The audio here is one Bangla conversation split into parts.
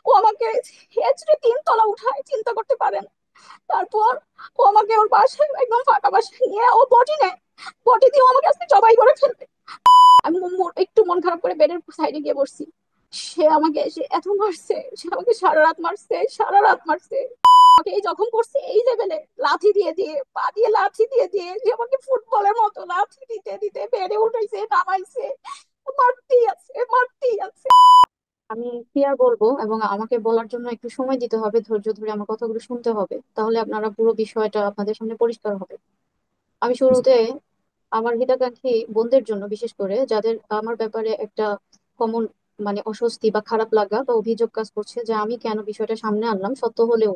ও আমাকে হেঁচড়ে 3 তলা উঠায়, চিন্তা করতে পারেন। তারপর ও আমাকে ওর বাসায়, একদম ফাঁকা বাসায় নিয়ে ও বটি নেয়, বটি দিয়ে ও আমাকে আজকে জবাই করে ফেলবে। আমি একটু মন খারাপ করে বেডের সাইডে গিয়ে বসছি। সে আমাকে এসে এত মারছে, সে আমাকে সারা রাত মারছে, সারা রাত মারছে। আমাকে এই জখম করছে এই লেভেলে, লাথি দিয়ে দিয়ে, পা দিয়ে লাথি দিয়ে দিয়ে, যে আমাকে ফুটবলের মতো লাথি দিতে দিতে বেড়ে উঠাইছে, নামাইছে, মারতেই আছে, মারতেই আছে। আমি কি আর বলবো, এবং আমাকে বলার জন্য একটু সময় দিতে হবে, ধৈর্য ধরে আমার কথাগুলো শুনতে হবে, তাহলে আপনারা পুরো বিষয়টা আপনাদের সামনে পরিষ্কার হবে। আমি শুরুতে আমার হিতাকাঙ্ক্ষী বোনদের জন্য, বিশেষ করে যাদের আমার ব্যাপারে একটা কমন মানে অস্বস্তি বা খারাপ লাগা বা অভিযোগ কাজ করছে, যে আমি কেন বিষয়টা সামনে আনলাম সত্য হলেও,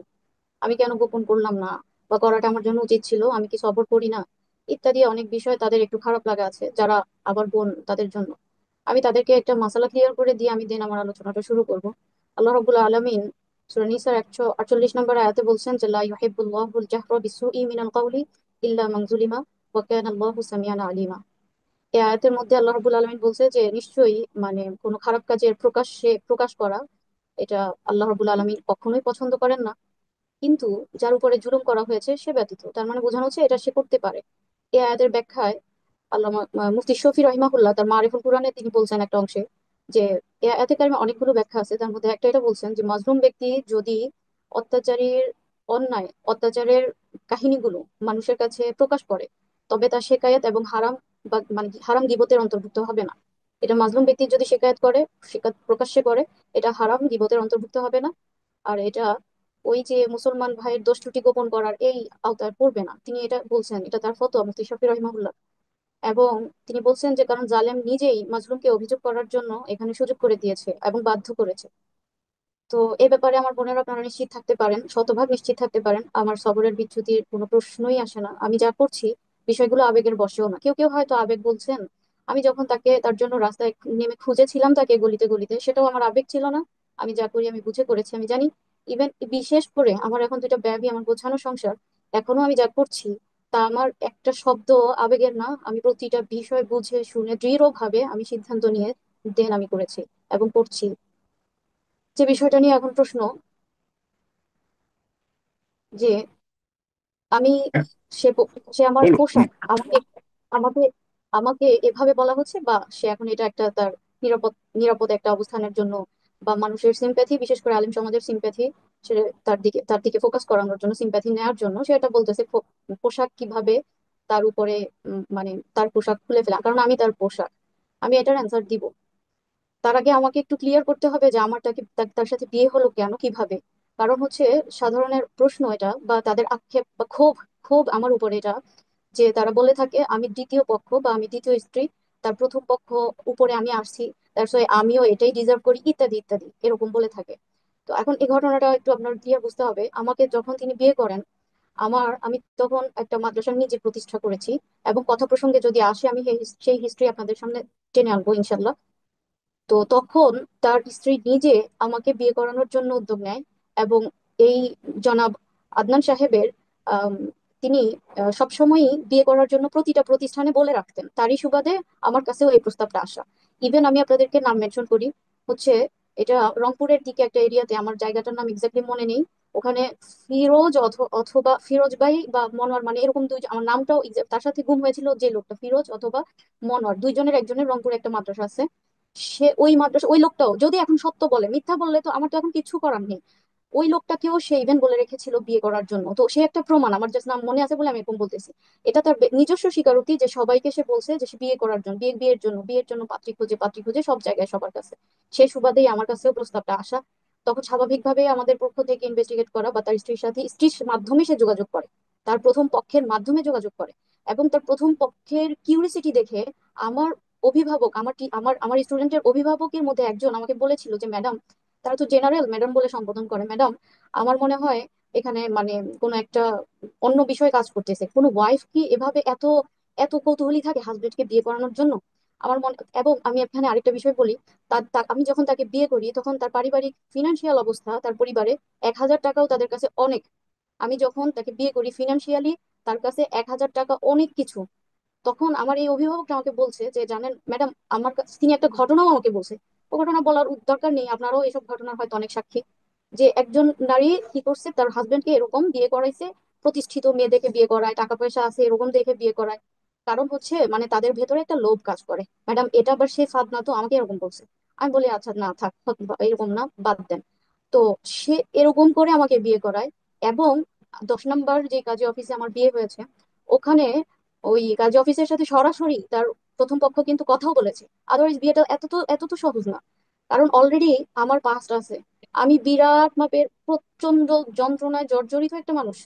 আমি কেন গোপন করলাম না, বা করাটা আমার জন্য উচিত ছিল, আমি কি সবর করি না, ইত্যাদি অনেক বিষয় তাদের একটু খারাপ লাগা আছে, যারা আবার বোন তাদের জন্য। আমি তাদেরকে একটা মাসালা ক্লিয়ার করে দিয়ে আমি দেন আমার আলোচনাটা শুরু করব। আল্লাহ রাব্বুল আলামিন সূরা নিসার 148 নম্বর আয়াতে বলছেন যে লা ইউহিব্বুল্লাহুল জাহরা বিসসুই মিনাল কাওলি ইল্লা মান যুলিমা ওয়া কানা আল্লাহু সামিআন আলিমা। এই আয়াতের মধ্যে আল্লাহ রাব্বুল আলামিন বলছে যে নিশ্চয়ই মানে কোনো খারাপ কাজের প্রকাশ করা, এটা আল্লাহ রাব্বুল আলামিন কখনোই পছন্দ করেন না, কিন্তু যার উপরে জুলুম করা হয়েছে সে ব্যতীত। তার মানে বোঝানো হচ্ছে এটা সে করতে পারে। এই আয়াতের ব্যাখ্যায় আল্লামা মুফতি শফি রহিমাহুল্লাহ তার মারিফুল কোরআনে তিনি বলছেন একটা অংশে যে এই আয়াতে কারিমে অনেকগুলো ব্যাখ্যা আছে, তার মধ্যে একটা এটা বলছেন যে মাজলুম ব্যক্তি যদি অত্যাচারীর অত্যাচারের কাহিনীগুলো মানুষের কাছে প্রকাশ করে, তবে তার শেকায়েত এবং হারাম বা মানে হারাম গীবতের অন্তর্ভুক্ত হবে না। এটা মাজলুম ব্যক্তি যদি শেকায়েত করে, শেকায়ত প্রকাশ্যে করে, এটা হারাম গীবতের অন্তর্ভুক্ত হবে না। আর এটা ওই যে মুসলমান ভাইয়ের দোষ ত্রুটি গোপন করার এই আওতায় পড়বে না। তিনি এটা বলছেন, এটা তার ফতোয়া মুফতি শফি রহিমাহুল্লাহ। এবং তিনি বলছেন যে কারণ জালেম নিজেই মাজলুমকে অভিযোগ করার জন্য এখানে সুযোগ করে দিয়েছে এবং বাধ্য করেছে। তো এ ব্যাপারে আমার বোনেরা আপনারা নিশ্চিত থাকতে পারেন, শতভাগ নিশ্চিত থাকতে পারেন, আমার সবরের বিচ্যুতির কোনো প্রশ্নই আসে না। আমি যা করছি বিষয়গুলো আবেগের বশেও না। কেউ কেউ হয়তো আবেগ বলছেন, আমি যখন তার জন্য রাস্তায় নেমে খুঁজেছিলাম তাকে গলিতে গলিতে, সেটাও আমার আবেগ ছিল না। আমি যা করি আমি বুঝে করেছি, আমি জানি। ইভেন বিশেষ করে আমার এখন দুইটা বেবি, আমার গোছানো সংসার, এখনো আমি যা করছি তা আমার একটা শব্দ আবেগের না। আমি প্রতিটা বিষয় বুঝে শুনে দৃঢ়ভাবে আমি সিদ্ধান্ত নিয়ে দেন আমি করেছি এবং করছি। যে বিষয়টা নিয়ে এখন প্রশ্ন, যে আমি সে আমার বলুন। পোশাক আমাকে আমাকে আমাকে এভাবে বলা হচ্ছে, বা সে এখন এটা একটা তার নিরাপদ নিরাপদ একটা অবস্থানের জন্য, বা মানুষের সিম্প্যাথি, বিশেষ করে আলিম সমাজের সিম্প্যাথি, সে তার দিকে ফোকাস করানোর জন্য, সিম্প্যাথি নেওয়ার জন্য সে এটা বলতেছে পোশাক কিভাবে তার উপরে মানে তার পোশাক খুলে ফেলা, কারণ আমি তার পোশাক। আমি এটার অ্যান্সার দিব। তার আগে আমাকে একটু ক্লিয়ার করতে হবে যে আমার তার সাথে বিয়ে হলো কেন, কিভাবে। কারণ হচ্ছে সাধারণের প্রশ্ন এটা, বা তাদের আক্ষেপ বা ক্ষোভ, ক্ষোভ আমার উপরে এটা, যে তারা বলে থাকে আমি দ্বিতীয় পক্ষ বা আমি দ্বিতীয় স্ত্রী, তার প্রথম পক্ষ উপরে আমি আসছি, দ্যাটস ওয়াই আমিও এটাই ডিজার্ভ করি, ইত্যাদি ইত্যাদি এরকম বলে থাকে। তো এখন এই ঘটনাটা একটু আপনার ক্লিয়ার বুঝতে হবে। আমাকে যখন তিনি বিয়ে করেন, আমি তখন একটা মাদ্রাসা নিজে প্রতিষ্ঠা করেছি, এবং কথা প্রসঙ্গে যদি আসে আমি সেই হিস্ট্রি আপনাদের সামনে টেনে আনবো ইনশাল্লাহ। তো তখন তার স্ত্রী নিজে আমাকে বিয়ে করানোর জন্য উদ্যোগ নেয়, এবং এই জনাব আদনান সাহেবের আম, তিনি সবসময়ই বিয়ে করার জন্য প্রতিটা প্রতিষ্ঠানে বলে রাখতেন, তারই সুবাদে আমার কাছেও এই প্রস্তাবটা আসা। ইভেন আমি আপনাদেরকে নাম মেনশন করি, হচ্ছে এটা রংপুরের দিকে একটা এরিয়াতে, আমার জায়গাটার নাম এক্স্যাক্টলি মনে নেই। ওখানে ফিরোজ অথবা ফিরোজ ভাই বা মনোয়ার, মানে এরকম দুই, আমার নামটাও তার সাথে গুম হয়েছিল যে লোকটা, ফিরোজ অথবা মনোয়ার, দুইজনের একজনের রংপুরে একটা মাদ্রাসা আছে। সে ওই মাদ্রাসা, ওই লোকটাও যদি এখন সত্য বলে, মিথ্যা বললে তো আমার তো এখন কিছু করার নেই। ওই লোকটাকেও সে ইভেন বলে রেখেছিল বিয়ে করার জন্য। তো সে একটা প্রমাণ, আমার জাস্ট নাম মনে আছে বলে আমি এরকম বলতেছি। এটা তার নিজস্ব স্বীকারোক্তি যে সবাইকে সে বলছে যে সে বিয়ে করার জন্য, বিয়ের জন্য পাত্রী খুঁজে সব জায়গায় সবার কাছে। সে সুবাদেই আমার কাছেও প্রস্তাবটা আসা। তখন স্বাভাবিকভাবে আমাদের পক্ষ থেকে ইনভেস্টিগেট করা, বা তার স্ত্রীর মাধ্যমে সে যোগাযোগ করে, তার প্রথম পক্ষের মাধ্যমে যোগাযোগ করে। এবং তার প্রথম পক্ষের কিউরিসিটি দেখে আমার অভিভাবক, আমার স্টুডেন্টের অভিভাবকের মধ্যে একজন আমাকে বলেছিল যে ম্যাডাম, তারা তো জেনারেল ম্যাডাম বলে সম্বোধন করে, ম্যাডাম আমার মনে হয় এখানে মানে কোনো একটা অন্য বিষয় কাজ করতেছে। কোনো ওয়াইফ কি এভাবে এত এত কৌতূহলী থাকে হাজবেন্ডকে বিয়ে করানোর জন্য? আমার মনে, এবং আমি এখানে আরেকটা বিষয় বলি, আমি যখন তাকে বিয়ে করি তখন তার পারিবারিক ফিনান্সিয়াল অবস্থা, তার পরিবারে 1,000 টাকাও তাদের কাছে অনেক। আমি যখন তাকে বিয়ে করি ফিনান্সিয়ালি তার কাছে 1,000 টাকা অনেক কিছু। তখন আমার এই অভিভাবকটা আমাকে বলছে যে জানেন ম্যাডাম, তিনি একটা ঘটনাও আমাকে বলছে, ও ঘটনা বলার দরকার নেই, আপনারাও এসব ঘটনার হয়তো অনেক সাক্ষী। যে একজন নারী কি করছে, তার হাজবেন্ডকে এরকম বিয়ে করাইছে, প্রতিষ্ঠিত মেয়ে দেখে বিয়ে করায়, টাকা পয়সা আছে এরকম দেখে বিয়ে করায়। কারণ হচ্ছে মানে তাদের ভেতরে একটা লোভ কাজ করে, ম্যাডাম এটা আবার সে ফাঁদ না তো, আমাকে এরকম বলছে। আমি বলি আচ্ছা না থাক, এরকম না, বাদ দেন। তো সে এরকম করে আমাকে বিয়ে করায়। এবং 10 নম্বর যে কাজী অফিসে আমার বিয়ে হয়েছে, ওখানে ওই কাজী অফিসের সাথে সরাসরি তার প্রথম পক্ষ কিন্তু কথাও বলেছে। আদারওয়াইজ বিয়েটা এত তো সহজ না, কারণ অলরেডি আমার পাস্ট আছে। আমি বিরাট মাপের প্রচন্ড যন্ত্রণায় জর্জরিত একটা মানুষ।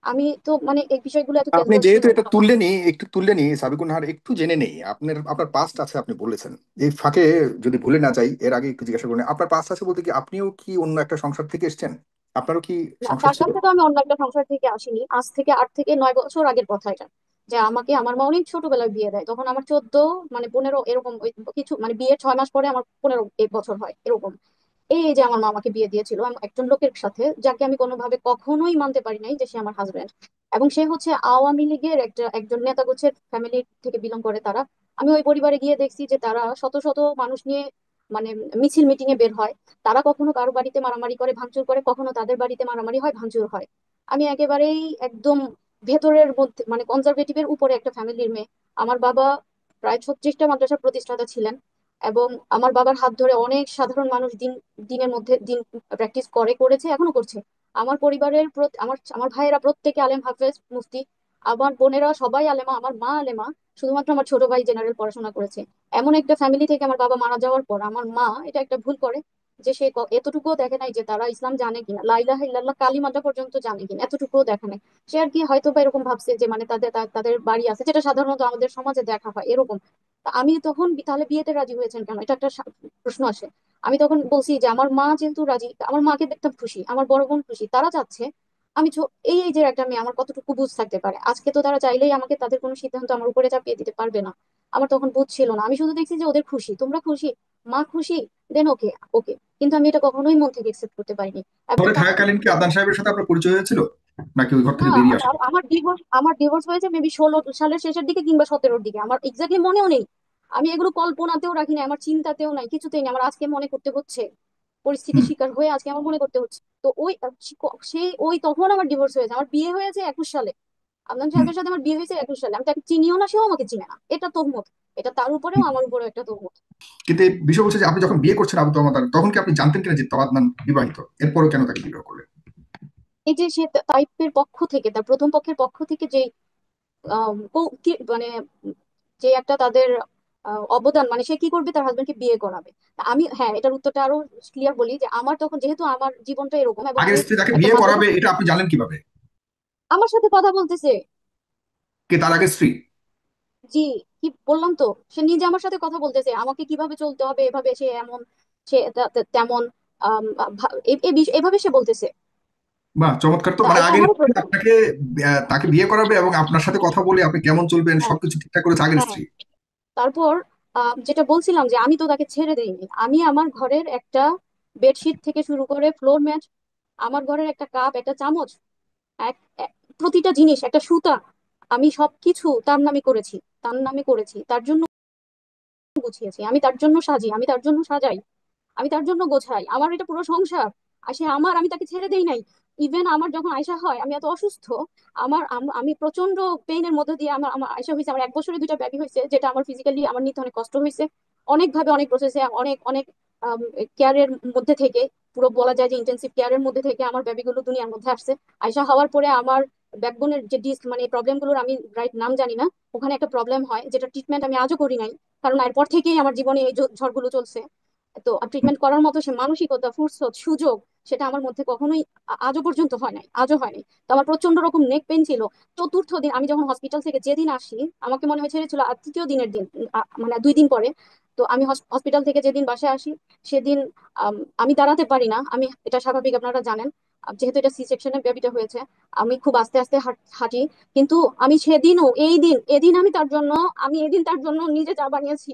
আমি তো মানে এই বিষয়গুলো এত আপনি ক্যাজুয়াল ছিল যেহেতু না এটা আমার। তুললেনই, একটু তুললেনই সাবিকুন নাহার, একটু জেনে নেই আপনার আপনার পাস্ট আছে আপনি বলেছেন। এই ফাঁকে যদি ভুলে না যাই, এর আগে একটু জিজ্ঞাসা করেন, আপনার পাস্ট আছে বলতে কি আপনিও কি অন্য একটা সংসার থেকে এসেছেন? আপনারও কি না, সংসার তার ছিল? সাথে তো আমি অন্য একটা সংসার থেকে আসিনি, আজ থেকে 8 থেকে 9 বছর আগের কথা এটা। যে আমাকে আমার মা অনেক ছোটবেলায় বিয়ে দেয়, তখন আমার 14 মানে 15 এরকম কিছু, মানে বিয়ের 6 মাস পরে আমার 15 বছর হয় এরকম। এই যে আমার মা আমাকে বিয়ে দিয়েছিল একজন লোকের সাথে, যাকে আমি কোনোভাবে কখনোই মানতে পারি নাই যে সে আমার হাজবেন্ড। এবং সে হচ্ছে আওয়ামী লীগের একজন নেতা গোছের ফ্যামিলি থেকে বিলং করে তারা। আমি ওই পরিবারে গিয়ে দেখছি যে তারা শত শত মানুষ নিয়ে মানে মিছিল মিটিং এ বের হয়। তারা কখনো কারো বাড়িতে মারামারি করে ভাঙচুর করে, কখনো তাদের বাড়িতে মারামারি হয় ভাঙচুর হয়। আমি একেবারেই একদম ভেতরের মধ্যে মানে কনজারভেটিভের উপরে একটা ফ্যামিলির মেয়ে। আমার বাবা প্রায় 36টা মাদ্রাসার প্রতিষ্ঠাতা ছিলেন। এবং আমার বাবার হাত ধরে অনেক সাধারণ মানুষ দিনের মধ্যে দিন প্র্যাকটিস করেছে এখনো করছে। আমার পরিবারের আমার আমার ভাইয়েরা প্রত্যেকে আলেম, হাফেজ, মুফতি। আমার বোনেরা সবাই আলেমা, আমার মা আলেমা। শুধুমাত্র আমার ছোট ভাই জেনারেল পড়াশোনা করেছে। এমন একটা ফ্যামিলি থেকে আমার বাবা মারা যাওয়ার পর আমার মা এটা একটা ভুল করে, যে সে এতটুকুও দেখে নাই যে তারা ইসলাম জানে কিনা, লা ইলাহা ইল্লাল্লাহ কালিমাটা পর্যন্ত জানে কিনা, এতটুকুও দেখে নাই। সে আর কি হয়তো বা এরকম ভাবছে যে মানে তাদের বাড়ি আছে, যেটা সাধারণত আমাদের সমাজে দেখা হয় এরকম। তা আমি তখন তাহলে বিয়েতে রাজি হয়েছেন কেন, এটা একটা প্রশ্ন আসে। আমি তখন বলছি যে আমার মা যেহেতু রাজি, আমার মাকে দেখতাম খুশি, আমার বড় বোন খুশি, তারা চাচ্ছে আমি এই যে একটা মেয়ে, আমার কতটুকু বুঝ থাকতে পারে, আজকে তো তারা চাইলেই আমাকে তাদের কোনো সিদ্ধান্ত আমার উপরে চাপিয়ে দিতে পারবে না। আমার তখন বুঝ ছিল না, আমি শুধু দেখছি যে ওদের খুশি, তোমরা খুশি, মা খুশি, দেন ওকে ওকে। কিন্তু আমি এটা কখনোই মন থেকে একসেপ্ট করতে পারিনি। এবং ঘরে তারা থাকাকালীন কি আদনান সাহেবের সাথে আপনার পরিচয় হয়েছিল, নাকি ওই ঘর না, থেকে বেরিয়ে আসেন? আমার ডিভোর্স হয়েছে মেবি 16 সালের শেষের দিকে কিংবা 17-র দিকে, আমার এক্স্যাক্টলি মনেও নেই। আমি এগুলো কল্পনাতেও রাখি না, আমার চিন্তাতেও নাই, কিছুতেই না, আমার আজকে মনে করতে হচ্ছে, পরিস্থিতির হুম। শিকার হয়ে আজকে আমার মনে করতে হচ্ছে। তো ওই সেই ওই তখন আমার ডিভোর্স হয়েছে, আমার বিয়ে হয়েছে 21 সালে। আদনান হুম। সাহেবের সাথে আমার বিয়ে হয়েছে 21 সালে, আমি তাকে চিনিও না, সেও আমাকে চিনে না, এটা তহমত। এটা তার উপরেও আমার উপরেও একটা তহমত। কিন্তু এই বিষয় হচ্ছে যে আপনি যখন বিয়ে করছেন আবু তমাদার, তখন কি আপনি জানতেন কিনা যে আদনান বিবাহিত? এরপরও কেন তাকে বিবাহ করলেন? এই যে সে তাইপের পক্ষ থেকে, তার প্রথম পক্ষের পক্ষ থেকে যে মানে যে একটা তাদের অবদান, মানে সে কি করবে, তার হাজবেন্ডকে বিয়ে করাবে। তা আমি, হ্যাঁ, এটার উত্তরটা আরো ক্লিয়ার বলি, যে আমার তখন যেহেতু আমার জীবনটা এরকম এবং আগের আমি স্ত্রী তাকে একটা বিয়ে মাদ্রাসা, করাবে এটা আপনি জানলেন কিভাবে? আমার সাথে কথা বলতেছে। কে, তার আগের স্ত্রী? জি, কি বললাম তো, সে নিজে আমার সাথে কথা বলতেছে আমাকে কিভাবে চলতে হবে, এভাবে সে এমন, সে তেমন, এভাবে সে বলতেছে। বাহ, চমৎকার! তো তা মানে এটা আগের আমারও স্ত্রী প্রশ্ন। আপনাকে তাকে বিয়ে করাবে এবং আপনার সাথে কথা বলে আপনি কেমন চলবেন হ্যাঁ, সবকিছু ঠিকঠাক করেছে আগের হ্যাঁ। স্ত্রী? তারপর যেটা বলছিলাম যে আমি তো তাকে ছেড়ে দেইনি, আমি আমার ঘরের একটা বেডশিট থেকে শুরু করে ফ্লোর ম্যাট, আমার ঘরের একটা কাপ, একটা চামচ, প্রতিটা জিনিস, একটা সুতা, আমি সবকিছু তার নামে করেছি, তার নামে করেছি, তার জন্য গুছিয়েছি, আমি তার জন্য সাজি, আমি তার জন্য সাজাই, আমি তার জন্য গোছাই, আমার এটা পুরো সংসার। আসে আমার, আমি তাকে ছেড়ে দেই নাই। ইভেন আমার যখন আয়সা হয়, আমি এত অসুস্থ, আমি প্রচন্ড পেইনের মধ্যে দিয়ে আমার আমার আয়সা হয়েছে, আমার 1 বছরে 2টা ব্যাবি হয়েছে, যেটা আমার ফিজিক্যালি আমার নিতে অনেক কষ্ট হয়েছে। অনেক ভাবে, অনেক প্রসেসে, অনেক অনেক কেয়ারের মধ্যে থেকে, পুরো বলা যায় যে ইন্টেন্সিভ কেয়ারের মধ্যে থেকে আমার বেবিগুলো দুনিয়ার মধ্যে আসছে। আয়সা হওয়ার পরে আমার ব্যাকবোনের যে ডিস্ক, মানে প্রবলেম গুলোর আমি রাইট নাম জানি না, ওখানে একটা প্রবলেম হয়, যেটা ট্রিটমেন্ট আমি আজও করি নাই, কারণ এরপর থেকেই আমার জীবনে এই ঝড়গুলো চলছে। তো ট্রিটমেন্ট করার মতো সে মানসিকতা, ফুরসত, সুযোগ, সেটা আমার মধ্যে কখনোই আজও পর্যন্ত হয় নাই, আজও হয়নি। তো আমার প্রচন্ড রকম নেক পেন ছিল। 4র্থ দিন আমি যখন হসপিটাল থেকে যেদিন আসি, আমাকে মনে হয় ছেড়েছিল আর 3য় দিনের দিন, মানে 2 দিন পরে। তো আমি হসপিটাল থেকে যেদিন বাসায় আসি, সেদিন আমি দাঁড়াতে পারি না, আমি, এটা স্বাভাবিক আপনারা জানেন, যেহেতু এটা সি সেকশনের বেবিটা হয়েছে, আমি খুব আস্তে আস্তে হাঁটি। কিন্তু আমি সেদিনও, এই দিন এদিন আমি তার জন্য, আমি এদিন তার জন্য নিজে চা বানিয়েছি।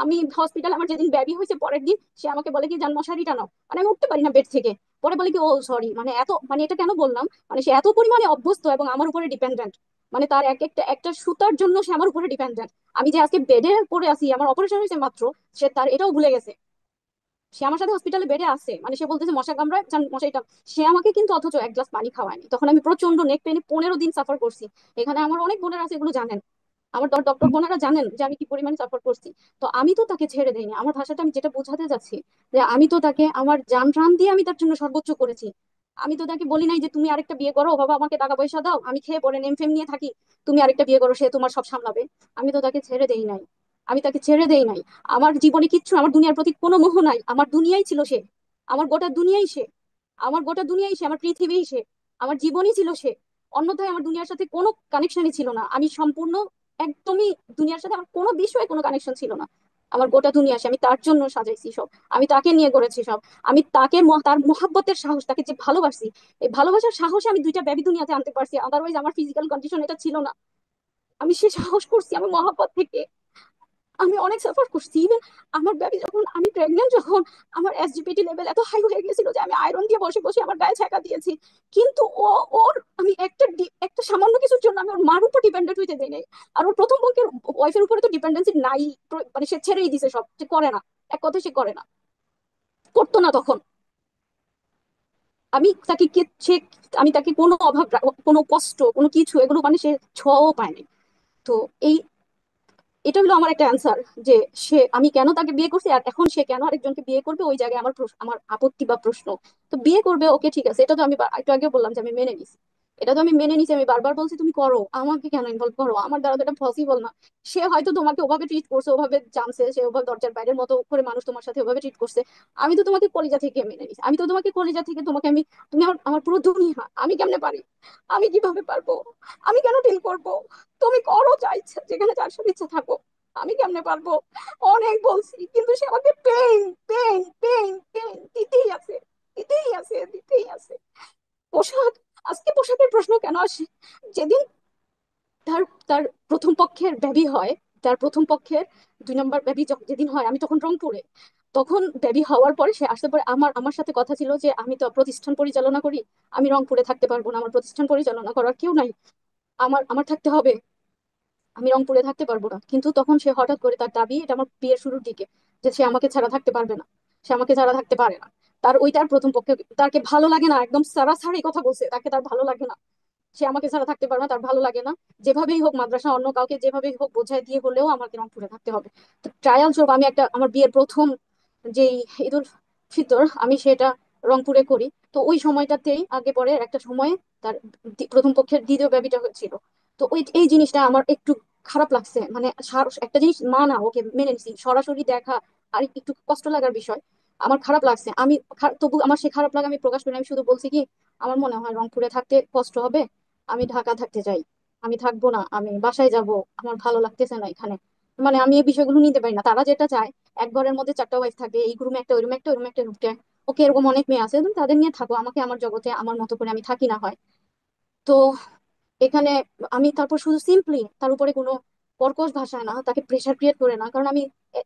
আমি হসপিটাল, আমার যেদিন বেবি হয়েছে পরের দিন, সে আমাকে বলে কি, যান মশারি টানাও, মানে আমি উঠতে পারি না বেড থেকে। পরে বলে কি, ও সরি, মানে এত, মানে এটা কেন বললাম, মানে সে এত পরিমাণে অভ্যস্ত এবং আমার উপরে ডিপেন্ডেন্ট, মানে তার এক একটা একটা সুতার জন্য সে আমার উপরে ডিপেন্ডেন্ট। আমি যে আজকে বেডে পড়ে আছি, আমার অপারেশন হয়েছে মাত্র, সে তার এটাও ভুলে গেছে। সে আমার সাথে হসপিটালে বেডে আছে, মানে সে বলতেছে মশা কামড়ায়, মশাইটা। সে আমাকে কিন্তু অথচ এক গ্লাস পানি খাওয়ায়নি। তখন আমি প্রচন্ড নেক পেনে 15 দিন সাফার করছি। এখানে আমার অনেক বোনেরা আছে, এগুলো জানেন, আমার ডক্টর বোনেরা জানেন যে আমি কি পরিমাণে সাফার করছি। তো আমি তো তাকে ছেড়ে দেইনি। আমার ভাষাটা আমি যেটা বোঝাতে যাচ্ছি, যে আমি তো তাকে আমার জান প্রাণ দিয়ে আমি তার জন্য সর্বোচ্চ করেছি। আমি তো তাকে বলি নাই যে তুমি আরেকটা বিয়ে করো বাবা, আমাকে টাকা পয়সা দাও, আমি খেয়ে পরে নেম ফেম নিয়ে থাকি, তুমি আরেকটা বিয়ে করো, সে তোমার সব সামলাবে। আমি তো তাকে ছেড়ে দেই নাই। আমি তাকে ছেড়ে দেই নাই। আমার জীবনে কিচ্ছু, আমার দুনিয়ার প্রতি কোনো মোহ নাই। আমার দুনিয়াই ছিল সে, আমার গোটা দুনিয়াই সে, আমার গোটা দুনিয়াই সে, আমার পৃথিবীই সে, আমার জীবনই ছিল সে। অন্যথায় আমার দুনিয়ার সাথে কোনো কানেকশনই ছিল না। আমি সম্পূর্ণ একদমই দুনিয়ার সাথে আমার কোনো বিষয়ে কোনো কানেকশন ছিল না। আমার গোটা দুনিয়া সে, আমি তার জন্য সাজাইছি সব, আমি তাকে নিয়ে করেছি সব। আমি তাকে তার মহাব্বতের সাহস, তাকে যে ভালোবাসি, এই ভালোবাসার সাহসে আমি দুইটা বেবি দুনিয়াতে আনতে পারছি। আদারওয়াইজ আমার ফিজিক্যাল কন্ডিশন এটা ছিল না। আমি সে সাহস করছি, আমি মহাব্বত থেকে আমি অনেক সাফার করছি। ইভেন আমার বেবি যখন আমি প্রেগনেন্ট, যখন আমার এসজিপিটি লেভেল এত হাই হয়ে গেছিল যে আমি আয়রন দিয়ে বসে বসে আমার গায়ে ছ্যাঁকা দিয়েছি। কিন্তু ও, ওর আমি একটা সামান্য কিছুর জন্য আমি ওর মার উপর ডিপেন্ডেন্ট হইতে দেই নাই। আর ওর প্রথম পক্ষের ওয়াইফের উপরে তো ডিপেন্ডেন্সি নাই, মানে সে ছেড়েই দিছে সব, সে করে না। এক কথায় সে করে না, করতো না তখন। আমি তাকে সে, আমি তাকে কোনো অভাব কোনো কষ্ট কোনো কিছু এগুলো মানে সে ছোঁয়াও পায়নি। তো এই, এটা হলো আমার একটা অ্যান্সার, যে সে, আমি কেন তাকে বিয়ে করছি আর এখন সে কেন আরেকজনকে বিয়ে করবে, ওই জায়গায় আমার আমার আপত্তি বা প্রশ্ন। তো বিয়ে করবে, ওকে ঠিক আছে, এটা তো আমি একটু আগে বললাম যে আমি মেনে নিছি। এটা তো আমি মেনে নিছি, আমি বারবার বলছি তুমি করো, আমাকে কেন ইনভলভ করো, আমার দ্বারা তো এটা পসিবল না। সে হয়তো তোমাকে ওভাবে ট্রিট করছে, ওভাবে জানছে, সে ওভাবে দরজার বাইরের মতো করে মানুষ তোমার সাথে ওভাবে ট্রিট করছে। আমি তো তোমাকে কলিজা থেকে মেনে নিছি, আমি তো তোমাকে কলিজা থেকে তোমাকে আমি, তুমি আমার আমার পুরো দুনিয়া। আমি কেমনে পারি, আমি কিভাবে পারবো, আমি কেন ডিল করব, তুমি করো যা ইচ্ছা, যেখানে যার সাথে ইচ্ছা থাকো, আমি কেমনে পারবো। অনেক বলছি, কিন্তু সে আমাকে পেইন পেইন পেইন পেইন দিতেই আছে, দিতেই আছে, দিতেই আছে। পোশাক, আজকে পোশাকের প্রশ্ন কেন আসে, যেদিন তার তার প্রথম পক্ষের বেবি হয়, তার প্রথম পক্ষের 2 নম্বর বেবি যেদিন হয়, আমি তখন রংপুরে। তখন বেবি হওয়ার পরে সে আসতে পারে, আমার আমার সাথে কথা ছিল যে আমি তো প্রতিষ্ঠান পরিচালনা করি, আমি রংপুরে থাকতে পারবো না, আমার প্রতিষ্ঠান পরিচালনা করার কেউ নাই, আমার আমার থাকতে হবে, আমি রংপুরে থাকতে পারবো না। কিন্তু তখন সে হঠাৎ করে তার দাবি, এটা আমার বিয়ের শুরুর দিকে, যে সে আমাকে ছাড়া থাকতে পারবে না, সে আমাকে ছাড়া থাকতে পারে না। তার ওইটার প্রথম পক্ষে, তাকে ভালো লাগে না, একদম সারাসারি কথা বলছে, তাকে তার ভালো লাগে না, সে আমাকে ছাড়া থাকতে পারবে না, তার ভালো লাগে না। যেভাবেই হোক মাদ্রাসা অন্য কাউকে যেভাবেই হোক বোঝায় দিয়ে হলেও আমাকে রংপুরে থাকতে হবে। তো ট্রায়াল স্বরূপ আমি একটা, আমার বিয়ের প্রথম যেই ঈদুল ফিতর আমি সেটা রংপুরে করি। তো ওই সময়টাতেই আগে পরে একটা সময়ে তার প্রথম পক্ষের দ্বিতীয় বেবিটা হয়েছিল। তো ওই এই জিনিসটা আমার একটু খারাপ লাগছে, মানে একটা জিনিস মা না, ওকে মেনে নিছি, সরাসরি দেখা আর একটু কষ্ট লাগার বিষয়, আমার খারাপ লাগছে। আমি তবু আমার সে খারাপ লাগা আমি প্রকাশ করি, আমি শুধু বলছি কি আমার মনে হয় রংপুরে থাকতে কষ্ট হবে, আমি ঢাকা থাকতে চাই, আমি থাকবো না, আমি বাসায় যাব, আমার ভালো লাগতেছে না এখানে। মানে আমি এই বিষয়গুলো নিতে পারি না। তারা যেটা চায়, এক ঘরের মধ্যে 4টা ওয়াইফ থাকে, এই রুমে একটা, ওই রুমে একটা, ওই রুমে একটা, রুমে। ওকে, এরকম অনেক মেয়ে আছে, তুমি তাদের নিয়ে থাকো, আমাকে আমার জগতে আমার মতো করে আমি থাকি না হয়। তো এখানে আমি তারপর শুধু সিম্পলি তার উপরে কোনো কর্কশ ভাষায় না, তাকে প্রেশার ক্রিয়েট করে না, কারণ আমি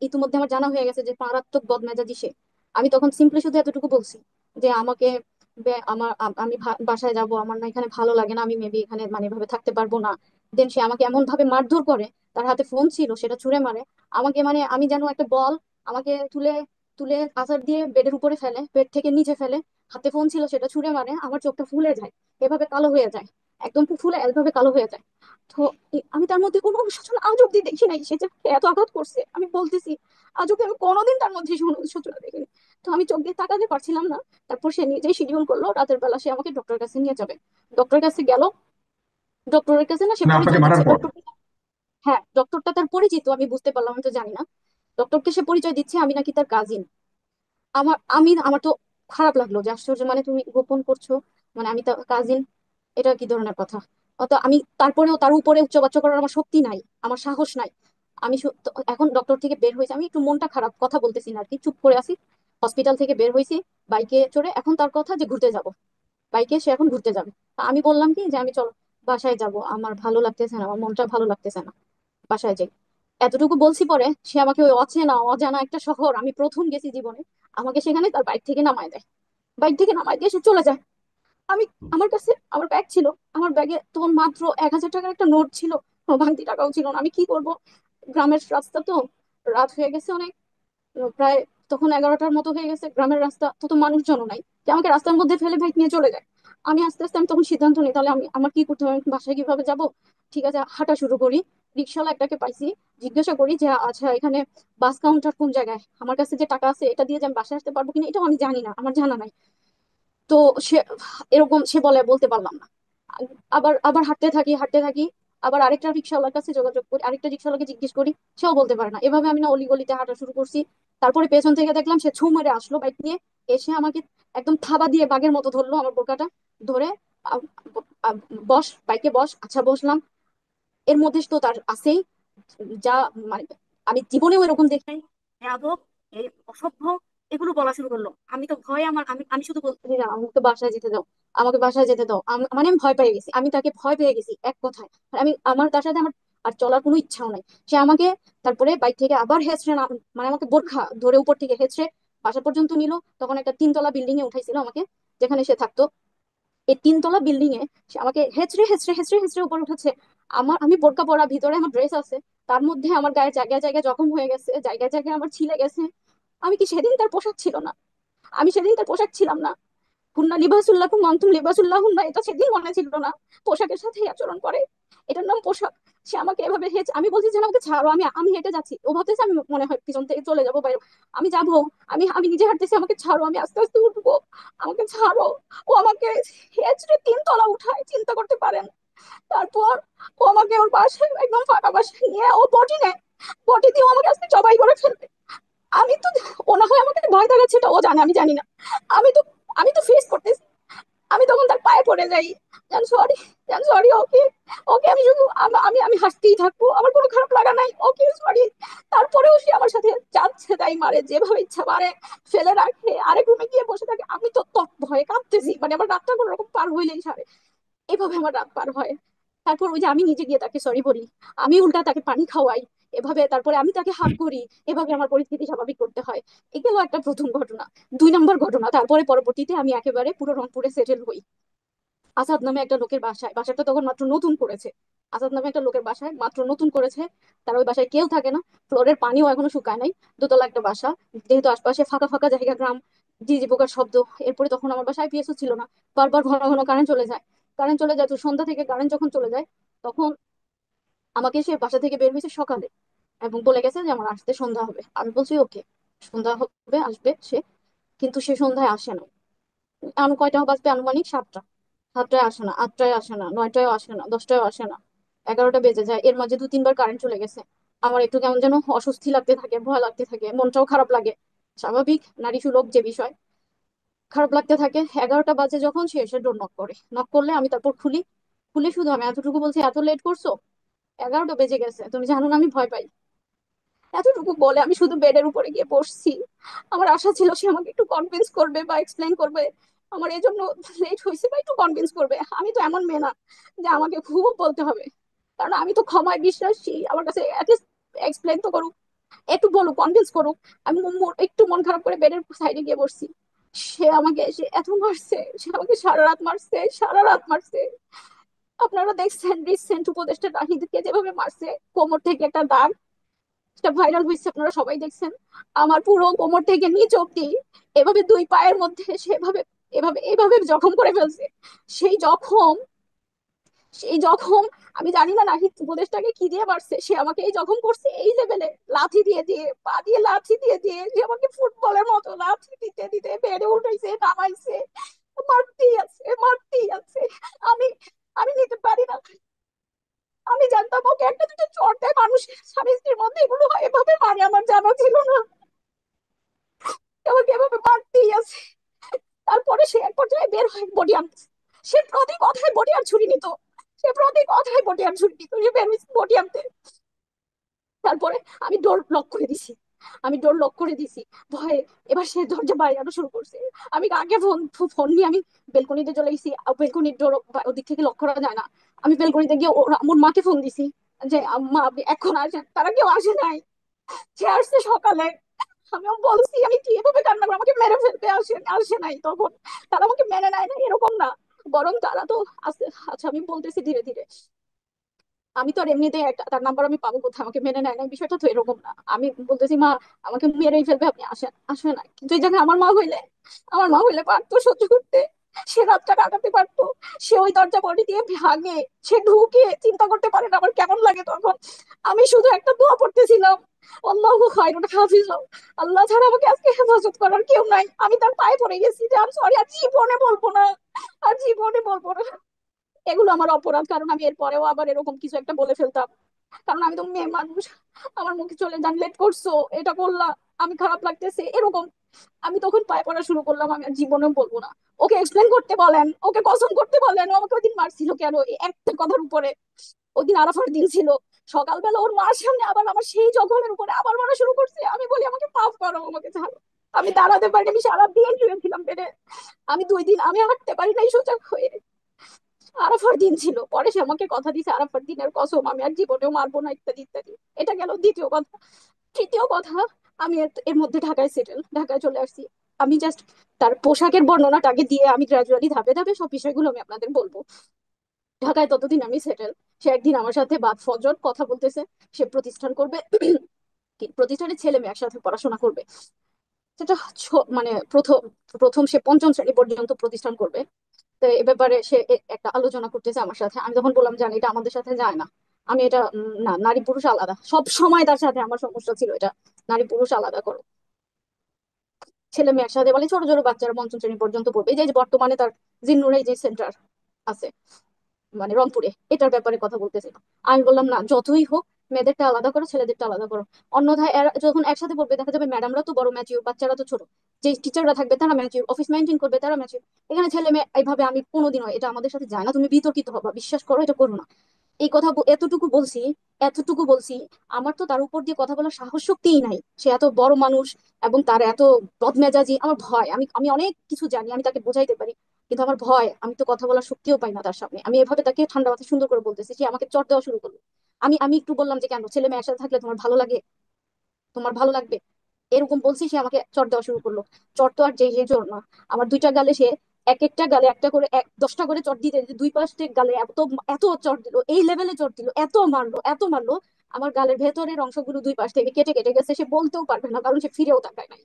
ইতিমধ্যে আমার জানা হয়ে গেছে যে মারাত্মক বদমেজাজি সে। আমি তখন সিম্পলি শুধু এতটুকু বলছি যে আমাকে আমার আমি বাসায় যাব, আমার না এখানে ভালো লাগে না, আমি মেবি এখানে মানে এভাবে থাকতে পারবো না। দেন সে আমাকে এমন ভাবে মারধর করে, তার হাতে ফোন ছিল সেটা ছুঁড়ে মারে আমাকে, মানে আমি যেন একটা বল, আমাকে তুলে তুলে আছাড় দিয়ে বেডের উপরে ফেলে, বেড থেকে নিচে ফেলে, হাতে ফোন ছিল সেটা ছুঁড়ে মারে, আমার চোখটা ফুলে যায়, এভাবে কালো হয়ে যায়, একদম ফুলে এভাবে কালো হয়ে যায়। তো আমি তার মধ্যে কোনো অনুশোচনা আজ অব্দি দেখি নাই, সে যে এত আঘাত করছে আমি বলতেছি, আজ অব্দি আমি কোনোদিন তার মধ্যে কোনো অনুশোচনা দেখিনি। তো আমি চোখ দিয়ে তাকাতে পারছিলাম না। তারপর সে নিজেই শিডিউল করলো রাতের বেলা সে আমাকে ডক্টরের কাছে নিয়ে যাবে। ডক্টরের কাছে গেল, ডক্টরের কাছে না সে মানে আপনাকে পরিচয় মারার দিচ্ছে পর? ডক্টর। হ্যাঁ, ডক্টরটা তার পরিচিত, আমি বুঝতে পারলাম, আমি তো জানি না। ডক্টরকে সে পরিচয় দিচ্ছে আমি নাকি তার কাজিন। আমার তো খারাপ লাগলো, যে আশ্চর্য, মানে তুমি গোপন করছো, মানে আমি তো কাজিন, এটা কি ধরনের কথা। অত আমি তারপরেও তার উপরে উচ্চবাচ্য করার আমার শক্তি নাই, আমার সাহস নাই। আমি তো এখন ডক্টর থেকে বের হয়েছি, আমি একটু মনটা খারাপ, কথা বলতেছি না আর কি, চুপ করে আছি। হসপিটাল থেকে বের হয়েছি বাইকে চড়ে, এখন তার কথা যে ঘুরতে যাব, বাইকে সে এখন ঘুরতে যাবে। তা আমি বললাম কি যে আমি চলো বাসায় যাব, আমার ভালো লাগতেছে না, আমার মনটা ভালো লাগতেছে না, বাসায় যাই। এতটুকু বলছি, পরে সে আমাকে ওই অচেনা অজানা একটা শহর, আমি প্রথম গেছি জীবনে, আমাকে সেখানে তার বাইক থেকে নামায় দেয়, বাইক থেকে নামায় দিয়ে সে চলে যায়। আমি, আমার কাছে আমার ব্যাগ ছিল, আমার ব্যাগে তখন মাত্র 1000 টাকার একটা নোট ছিল, কোনো ভাঙতি টাকাও ছিল না। আমি কি করব, গ্রামের রাস্তা তো, রাত হয়ে গেছে অনেক, প্রায় তখন 11টার মতো হয়ে গেছে, গ্রামের রাস্তা, তো মানুষজনও নাই যে আমাকে রাস্তার মধ্যে ফেলে বাইক নিয়ে চলে যায়। আমি আস্তে আস্তে আমি তখন সিদ্ধান্ত নিই, তাহলে আমি আমার কি করতে হবে, আমি বাসায় কিভাবে যাব। ঠিক আছে, হাঁটা শুরু করি। রিক্সাওয়ালা একটাকে পাইছি, জিজ্ঞাসা করি যে আচ্ছা এখানে বাস কাউন্টার কোন জায়গায়, আমার কাছে যে টাকা আছে এটা দিয়ে যে আমি বাসায় আসতে পারবো কিনা এটাও আমি জানি না, আমার জানা নাই। তো সে এরকম সে বলতে পারলাম না। আবার আবার হাঁটতে থাকি। আবার আরেকটা রিক্সাওয়ালার কাছে যোগাযোগ করি, আরেকটা রিক্সাওয়ালাকে জিজ্ঞেস করি, সেও বলতে পারে না। এভাবে আমি না অলি গলিতে হাঁটা শুরু করছি। তারপরে পেছন থেকে দেখলাম সে ছু মেরে আসলো বাইক নিয়ে, এসে আমাকে একদম থাবা দিয়ে বাঘের মতো ধরলো আমার বোরকাটা ধরে। আ- আ- বস, বাইকে বস। আচ্ছা বসলাম। এর মধ্যে তো তার আছেই যা, মানে আমি জীবনেও এরকম দেখি নাই, বেয়াদব, এই অসভ্য, এগুলো বলা শুরু করলো। আমি তো ভয়ে আমার আমি আমি শুধু বলতে না আমাকে বাসায় যেতে দাও, আমাকে বাসায় যেতে দাও। মানে আমি ভয় পেয়ে গেছি, আমি তাকে ভয় পেয়ে গেছি এক কথায়। আর আমি আমার তার সাথে আমার আর চলার কোনো ইচ্ছাও নাই। সে আমাকে তারপরে বাইক থেকে আবার হেঁচড়ে মানে আমাকে বোরখা ধরে উপর থেকে হেঁচড়ে বাসা পর্যন্ত নিল। তখন একটা 3 তলা বিল্ডিং এ উঠাইছিল আমাকে, যেখানে সে থাকতো। এই 3 তলা বিল্ডিং এ সে আমাকে হেঁচড়ে হেঁচড়ে হেঁচড়ে হেঁচড়ে উপর উঠাচ্ছে। আমি বোরকা পরা, ভিতরে আমার ড্রেস আছে, তার মধ্যে আমার গায়ে জায়গায় জায়গায় জখম হয়ে গেছে, জায়গায় জায়গায় আমার ছিলে গেছে। আমি কি সেদিন তার পোশাক ছিল না? আমি সেদিন তার পোশাক ছিলাম না? হুন্না লিবাসুল্লাকুম আনতুম লিবাসুল্লাহুন্না, এটা সেদিন মনে ছিল না? পোশাকের সাথে আচরণ করে, এটার নাম পোশাক। সে আমাকে এভাবে আমি বলছি যে আমাকে ছাড়ো, আমি আমি হেঁটে যাচ্ছি। ও ভাবতেছে আমি মনে হয় পিছন থেকে চলে যাবো বাইরে। আমি যাবো, আমি আমি নিজে হাঁটতেছি, আমাকে ছাড়ো, আমি আস্তে আস্তে উঠবো, আমাকে ছাড়ো। ও আমাকে হেঁচড়ে 3 তলা উঠায়, চিন্তা করতে পারেন। তারপর ও আমাকে ওর বাসায় একদম ফাঁকা বাসায় নিয়ে ও বটি নেয়, বটি দিয়ে ও আমাকে আজকে জবাই করে ফেলবে। আমি তো, ও না হয় আমাকে ভয় দেখাচ্ছে, এটা ও জানে, আমি জানি না। আমি তো আমি তো ফেস করতেছি। আমি তখন তার পায়ে পড়ে যাই, জান সরি, জান সরি, ওকে, ওকে। আমি শুধু আমি আমি হাসতেই থাকবো, আমার কোনো খারাপ লাগা নাই, ওকে সরি। তারপরেও সে আমার সাথে যাচ্ছে তাই মারে, যেভাবে ইচ্ছা মারে, ফেলে রাখে, আরেক রুমে গিয়ে বসে থাকে। আমি তো ভয়ে কাঁপতেছি, মানে আমার রাতটা কোনো রকম পার হইলেই সারে। এভাবে আমার রাত পার হয়। তারপর ওই যে আমি নিজে গিয়ে তাকে সরি বলি, আমি উল্টা তাকে পানি খাওয়াই এভাবে, তারপরে আমি তাকে হাত করি, এভাবে আমার পরিস্থিতি স্বাভাবিক করতে হয়। এগুলো একটা প্রথম ঘটনা। 2 নম্বর ঘটনা, তারপরে পরবর্তীতে আমি একেবারে পুরো রংপুরে সেটেল হই। আসাদ নামে একটা লোকের বাসায়, বাসাটা তখন মাত্র নতুন করেছে। আসাদ নামে একটা লোকের বাসায় মাত্র নতুন করেছে। তার ওই বাসায় কেউ থাকে না, ফ্লোরের পানিও এখনো শুকায় নাই। দোতলা একটা বাসা, যেহেতু আশপাশে ফাঁকা ফাঁকা জায়গা, গ্রাম, ঝিঝি পোকার শব্দ। এরপরে তখন আমার বাসায় আইপিএসও ছিল না, বারবার ঘন ঘন কারেন্ট চলে যায়। কারেন্ট চলে যায়, তো সন্ধ্যা থেকে কারেন্ট যখন চলে যায়, তখন আমাকে সে বাসা থেকে বের হয়েছে সকালে এবং বলে গেছে যে আমার আসতে সন্ধ্যা হবে। আমি বলছি ওকে, সন্ধ্যা হবে, আসবে সে। কিন্তু সে সন্ধ্যায় আসে না। কয়টা বাজবে, আনুমানিক 7টা। 7টায় আসে না, 8টায় আসে না, 9টায় আসে না, 10টায় আসে না, 11টা বেজে যায়। এর মাঝে 2-3 বার কারেন্ট চলে গেছে। আমার একটু কেমন যেন অস্বস্তি লাগতে থাকে, ভয় লাগতে থাকে, মনটাও খারাপ লাগে। স্বাভাবিক, নারী সুলভ যে বিষয়, খারাপ লাগতে থাকে। 11টা বাজে যখন সে এসে ডোর নক করে, নক করলে আমি তারপর খুলি। খুলে শুধু আমি এতটুকু বলছি, এত লেট করছো, 11টা বেজে গেছে, তুমি জানো না আমি ভয় পাই। এতটুকু বলে আমি শুধু বেডের উপরে গিয়ে বসছি। আমার আশা ছিল সে আমাকে একটু কনভিন্স করবে বা এক্সপ্লেন করবে আমার এই জন্য লেট হয়েছে, বা একটু কনভিন্স করবে। আমি তো এমন মেয়ে না যে আমাকে খুব বলতে হবে, কারণ আমি তো ক্ষমায় বিশ্বাসী। আমার কাছে অ্যাটলিস্ট এক্সপ্লেন তো করুক, একটু বলুক, কনভিন্স করুক। আমি একটু মন খারাপ করে বেডের সাইডে গিয়ে বসছি। সে আমাকে এসে এত মারছে, সে আমাকে সারা রাত মারছে, সারা রাত মারছে। আপনারা দেখছেন রিসেন্ট উপদেষ্টা নাহিদকে যেভাবে মারছে, কোমর থেকে একটা দাগ, সেটা ভাইরাল হয়েছে, আপনারা সবাই দেখছেন। আমার পুরো কোমর থেকে নিচ অব্দি এভাবে 2 পায়ের মধ্যে সেভাবে এভাবে এভাবে জখম করে ফেলছে। সেই জখম, সেই জখম, আমি জানি না নাহিদ উপদেশটাকে কি দিয়ে মারছে, সে আমাকে এই জখম করছে এই লেভেলে, লাথি দিয়ে দিয়ে, পা দিয়ে লাথি দিয়ে দিয়ে, সে আমাকে ফুটবলের মতো লাথি দিতে দিতে বেড়ে উঠাইছে, নামাইছে, মারতেই আছে, মারতেই আছে। আমি আমি নিতে পারি না। আমি জানতাম ওকে একটা দুটো চড় দেয় মানুষের স্বামী স্ত্রীর মধ্যে এগুলো হয়, এভাবে মানে আমার জানা ছিল না। আমাকে এভাবে মারতেই আছে। তারপরে সে এক পর্যায়ে বের হয় বডি আনতে। সে প্রতি কথায় বডি আর ছুরি নিত, সে প্রতি কথায় বডি আর ছুরি নিত, সে বের হয়েছে বডি আনতে। তারপরে আমি ডোর লক করে দিছি, আমি ডোর লক করে দিছি ভয়ে। এবার সে দরজা বাইরে শুরু করছে। আমি আগে ফোন ফোন নিয়ে আমি বেলকনিতে চলে গেছি। বেলকনির ডোর ওদিক থেকে লক করা যায় না। আমি বেলকনিতে গিয়ে ওর আমার মাকে ফোন দিছি যে আম্মা আপনি এখন আসেন, তারা কেউ আসে নাই, সে আসছে সকালে। আমিও বলছি আমি কি এভাবে কান্না করে আমাকে মেরে ফেলতে আসে আসে নাই তখন, তারা আমাকে মেনে নেয় না এরকম না, বরং তারা তো আছে। আচ্ছা আমি বলতেছি ধীরে ধীরে। আমি তো আর এমনিতেই একটা তার নাম্বার আমি পাবো কোথায়, আমাকে মেনে নেয় না, বিষয়টা তো এরকম না। আমি বলতেছি মা আমাকে মেরেই ফেলবে, আপনি আসেন, আসে না। কিন্তু এই জায়গায় আমার মা হইলে পারতো সহ্য করতে, সে রাতটা কাটাতে পারতো। সে ওই দরজা বডি দিয়ে ভাঙে, সে ঢুকে, চিন্তা করতে পারেন আমার কেমন লাগে তখন। আমি শুধু একটা দোয়া পড়তেছিলাম, আল্লাহু খায়রুল হাফিজ, আল্লাহ ছাড়া আমাকে আজকে হেফাজত করার কেউ নাই। আমি তার পায়ে পড়ে গেছি যে আমি সরি, আর জীবনে বলবো না, আর জীবনে বলবো না। এগুলো আমার অপরাধ, কারণ আমি এরপরেও আবার এরকম কিছু একটা বলে ফেলতাম। কারণ আমি তো মেয়ে মানুষ, আমার মুখে চলে যান লেট করছো, এটা করলাম, আমি খারাপ লাগতেছে, এরকম। আমি তখন পায়ে পড়া শুরু করলাম, আমি আর জীবনেও বলবো না। ওকে এক্সপ্লেন করতে বলেন, ওকে কসম করতে বলেন, ও আমাকে ওইদিন মারছিল কেন, এই একটা কথার উপরে। ওইদিন আরাফার দিন ছিল, সকালবেলা ওর মার সামনে আবার আমার সেই জঘন্যের উপরে আবার মারা শুরু করছে। আমি বলি আমাকে মাফ করো, আমাকে ছাড়ো, আমি দাঁড়াতে পারিনি, আমি সারা দিন শুয়েছিলাম বেডে। আমি 2 দিন আমি হাঁটতে পারি নাই সোজা হয়ে। আরাফার দিন ছিল, পরে সে আমাকে কথা দিয়েছে আরাফার দিনের কসম আমি আর জীবনেও মারবো না, ইত্যাদি ইত্যাদি। এটা গেল দ্বিতীয় কথা। তৃতীয় কথা, আমি এর মধ্যে ঢাকায় সেটেল, ঢাকায় চলে আসছি। আমি জাস্ট তার পোশাকের বর্ণনাটাকে দিয়ে আমি গ্রাজুয়ালি ধাপে ধাপে সব বিষয়গুলো আমি আপনাদের বলবো। ঢাকায় ততদিন আমি সেটেল। সে একদিন আমার সাথে বাদ ফজর কথা বলতেছে, সে প্রতিষ্ঠান করবে, প্রতিষ্ঠানের ছেলে মেয়ে একসাথে পড়াশোনা করবে। সেটা মানে প্রথম প্রথম সে পঞ্চম শ্রেণী পর্যন্ত প্রতিষ্ঠান করবে। তো এ ব্যাপারে সে একটা আলোচনা করতেছে আমার সাথে। আমি তখন বললাম জানি এটা আমাদের সাথে যায় না, আমি এটা না, নারী পুরুষ আলাদা, সব সময় তার সাথে আমার সমস্যা ছিল এটা, নারী পুরুষ আলাদা করো। ছেলে মেয়ে একসাথে বলে, ছোট ছোট বাচ্চারা পঞ্চম শ্রেণী পর্যন্ত পড়বে। এই যে বর্তমানে তার জিন্নুর এই যে সেন্টার আছে মানে রংপুরে, এটার ব্যাপারে কথা বলতেছিল। আমি বললাম না, যতই হোক মেয়েদেরটা আলাদা করো, ছেলেদেরটা আলাদা করো। অন্যথায় এরা যখন একসাথে পড়বে দেখা যাবে ম্যাডামরা তো বড় ম্যাচিউর, বাচ্চারা তো ছোট। যে টিচাররা থাকবে তারা ম্যাচিউর, অফিস মেনটেন করবে তারা ম্যাচিউর। এখানে ছেলে মেয়ে এইভাবে আমি কোনোদিনও, এটা আমাদের সাথে যায় না, তুমি বিতর্কিত হবা, বিশ্বাস করো, এটা করো না। এই কথা এতটুকু বলছি, এতটুকু বলছি। আমার তো তার উপর দিয়ে কথা বলার সাহস শক্তিই নাই, সে এত বড় মানুষ এবং তার এত বদমেজাজি। আমার ভয়, আমি আমি অনেক কিছু জানি, আমি তাকে বোঝাইতে পারি, কিন্তু আমার ভয়, আমি তো কথা বলার শক্তিও পাই না তার সামনে। আমি এভাবে তাকে ঠান্ডা মাথায় সুন্দর করে বলতেছি, সে আমাকে চড় দেওয়া শুরু করলো। আমি আমি একটু বললাম যে কেন, ছেলে মেয়ে একসাথে থাকলে তোমার ভালো লাগে, তোমার ভালো লাগবে, এরকম বলছি, সে আমাকে চট দেওয়া শুরু করলো। চট তো আর যেই সেই চোর না, আমার দুইটা গালে সে এক একটা গালে একটা করে 10টা করে চট দিতে দিতে দুই পাশে গালে এত এত চট দিল, এই লেভেলে চট দিল, এত মারলো এত মারলো, আমার গালের ভেতরের অংশগুলো দুই পাশ থেকে কেটে কেটে গেছে। সে বলতেও পারবে না, কারণ সে ফিরেও তাকায় নাই।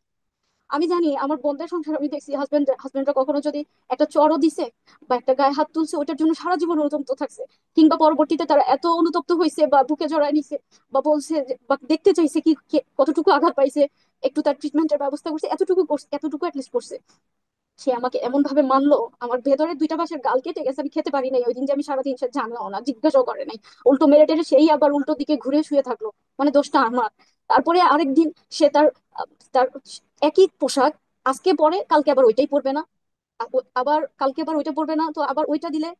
আমি জানি আমার বোনদের সংসার আমি দেখছি, হাজবেন্ডরা কখনো যদি একটা চড়ও দিছে বা একটা গায়ে হাত তুলছে, ওইটার জন্য সারা জীবন অনুতপ্ত থাকছে, কিংবা পরবর্তীতে তারা এত অনুতপ্ত হয়েছে বা বুকে জড়ায় নিছে বা বলছে বা দেখতে চাইছে কি কতটুকু আঘাত পাইছে, একটু তার ট্রিটমেন্টের ব্যবস্থা করছে, এতটুকু করছে, এতটুকু অ্যাটলিস্ট করছে। সে আমাকে এমন ভাবে মানলো, আমার ভেতরের দুইটা পাশের গাল কেটে গেছে, আমি খেতে পারি নাই ওই দিন, যে আমি সারাদিন সে জানলাও না, জিজ্ঞাসাও করে নাই। উল্টো মেরে টেরে সেই আবার উল্টো দিকে ঘুরে শুয়ে থাকলো, মানে দোষটা আমার। তারপরে আরেকদিন সে তার একই পোশাক আজকে পরে, কালকে আবার ওইটাই পরবে না, আবার কালকে আবার ওইটা পরবে না, তো আবার ওইটা দিলে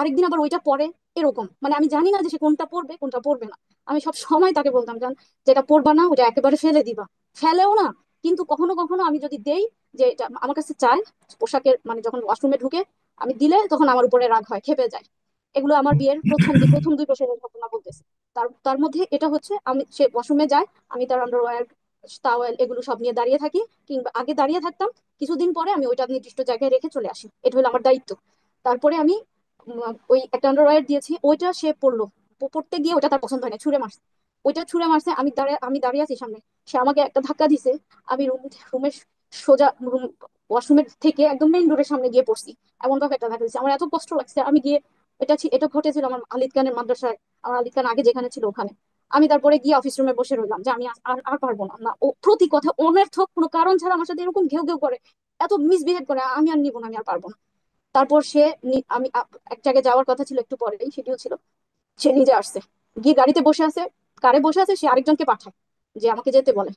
আরেকদিন আবার ওইটা পরে, এরকম। মানে আমি জানি না যে সে কোনটা পরবে কোনটা পরবে না। আমি সব সময় তাকে বলতাম জান, যেটা পরবা না ওটা একেবারে ফেলে দিবা, ফেলেও না। কিন্তু কখনো কখনো আমি যদি দেই, যে এটা আমার কাছে চায় পোশাকের, মানে যখন ওয়াশরুমে ঢুকে আমি দিলে তখন আমার উপরে রাগ হয়, খেপে যায়। এগুলো আমার বিয়ের প্রথম 2 বছরের ঘটনা বলতেছে। তার তার মধ্যে এটা হচ্ছে, আমি সে ওয়াশরুমে যায়, আমি তার আন্ডারওয়্যার টাওয়েল এগুলো সব নিয়ে দাঁড়িয়ে থাকি, কিংবা আগে দাঁড়িয়ে থাকতাম, কিছুদিন পরে আমি ওইটা নির্দিষ্ট জায়গায় রেখে চলে আসি, এটা হলো আমার দায়িত্ব। তারপরে আমি ওই একটা আন্ডারওয়্যার দিয়েছি, ওইটা সে পড়লো, পড়তে গিয়ে ওইটা তার পছন্দ হয় না, ছুঁড়ে মারছে। ওইটা ছুঁড়ে মারছে, আমি দাঁড়িয়ে আছি সামনে, সে আমাকে একটা ধাক্কা দিছে। আমি রুমের সোজা ওয়াশরুমের থেকে একদম মেইন ডোরের সামনে গিয়ে পড়ছি। এমন ভাবে একটা ধাক্কা দিচ্ছে, আমার এত কষ্ট লাগছে। আমি গিয়ে, এটা ঘটেছিল আমার আলিদ খানের মাদ্রাসায়, আমার আলিদ খান আগে যেখানে ছিল ওখানে। আমি তারপরে গিয়ে অফিস রুমে বসে রইলাম যে আমি আর আর পারবো না, না ও প্রতি কথা অনর্থক কোনো কারণ ছাড়া আমার সাথে এরকম ঘেউ ঘেউ করে, এত মিসবিহেভ করে, আমি আর নিবো না, আমি আর পারবো না। তারপর সে আমি এক জায়গায় যাওয়ার কথা ছিল, একটু পরেই শিডিউল ছিল, সে নিজে আসছে, গিয়ে গাড়িতে বসে আছে, কারে বসে আছে, সে আরেকজনকে পাঠায় যে আমাকে যেতে বলে।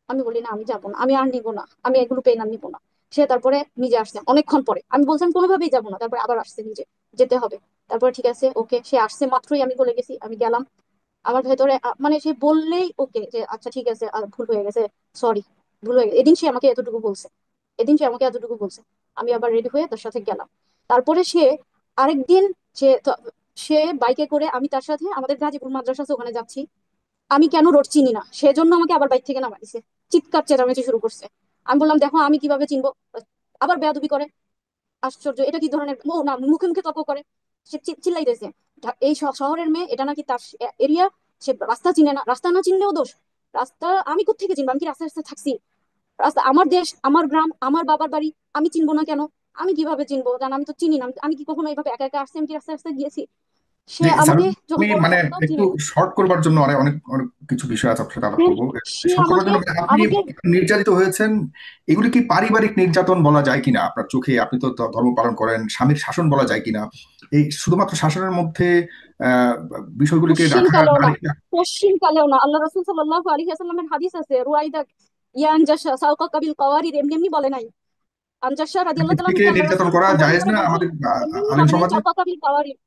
আমি বলি না, আমি যাবো না, আমি আর নিবো না, আমি এগুলো পেন আর নিবো না। সে তারপরে নিজে আসছে অনেকক্ষণ পরে, আমি বলছিলাম কোনোভাবেই যাবো না, তারপরে আবার আসছে নিজে, যেতে হবে। তারপরে ঠিক আছে ওকে, সে আসছে মাত্রই আমি বলে গেছি, আমি গেলাম। আমার ভেতরে মানে সে বললেই ওকে যে আচ্ছা ঠিক আছে, আর ভুল হয়ে গেছে, সরি, ভুল হয়ে গেছে। এদিন সে আমাকে এতটুকু বলছে, এদিন সে আমাকে এতটুকু বলছে। আমি আবার রেডি হয়ে তার সাথে গেলাম। তারপরে সে আরেকদিন, সে সে বাইকে করে, আমি তার সাথে আমাদের গাজীপুর মাদ্রাসা আছে ওখানে যাচ্ছি। আমি কেন রোড চিনি না, সেজন্য আমাকে আবার বাইক থেকে নামাইছে, চিৎকার চেঁচামেচি শুরু করছে। আমি বললাম দেখো আমি কিভাবে চিনবো, আবার বেয়াদবি করে। আশ্চর্য, এটা কি ধরনের, ও না, মুখে মুখে তর্ক করে, সে চিল্লাইতেছে। এই শহরের মেয়ে, এটা নাকি তার এরিয়া, সে রাস্তা চিনে না, রাস্তা না চিনলেও দোষ। রাস্তা আমি কোত্থেকে চিনবো? আমি কি রাস্তায় রাস্তায় থাকছি? রাস্তা আমার দেশ, আমার গ্রাম, আমার বাবার বাড়ি, আমি চিনবো না কেন? আমি কিভাবে চিনবো? জান, আমি তো চিনি না। আমি কি কখনো এইভাবে একা একা আসছি? আমি কি রাস্তায় রাস্তায় গিয়েছি? সে জি স্যার, আমাকে যখন আমি বললো মানে রাস্তাও একটু চিনে না। শর্ট করবার জন্য অনেক অনেক অনেক কিছু বিষয় আছে আপনার সাথে আলাপ হ্যাঁ, করবো। সে শর্ট করবার আমাকে জন্য মানে আপনি আমাকে নির্যাতিত হয়েছেন, এগুলি কি পারিবারিক নির্যাতন বলা যায় কিনা আপনার চোখে? আপনি তো ধর্ম পালন করেন, স্বামীর শাসন বলা যায় কিনা? এই শুধুমাত্র শাসনের মধ্যে আহ বিষয়গুলিকে কোশ্চিন রাখা কালেও না, নারী। কোশ্চিন কালেও না। আল্লাহ রাসূল সাল্লাল্লাহু আলাইহি ওয়াসাল্লামের হাদিস আছে, রুয়াইদা ইয়ানজাশা সাওকাকা বিল কাওয়ারিদ, এমনি এমনি বলে নাই। আনজাশা রাদিয়াল্লাহু তাআলা থেকে কে আল্লাহ নির্যাতন রাসূল করা সম্বোধন জায়েজ করে না বলছে, আমাদের এমনি এমনি আলেম বলে নাই, সমাজে? সাওকাকা বিল কাওয়ারিদ,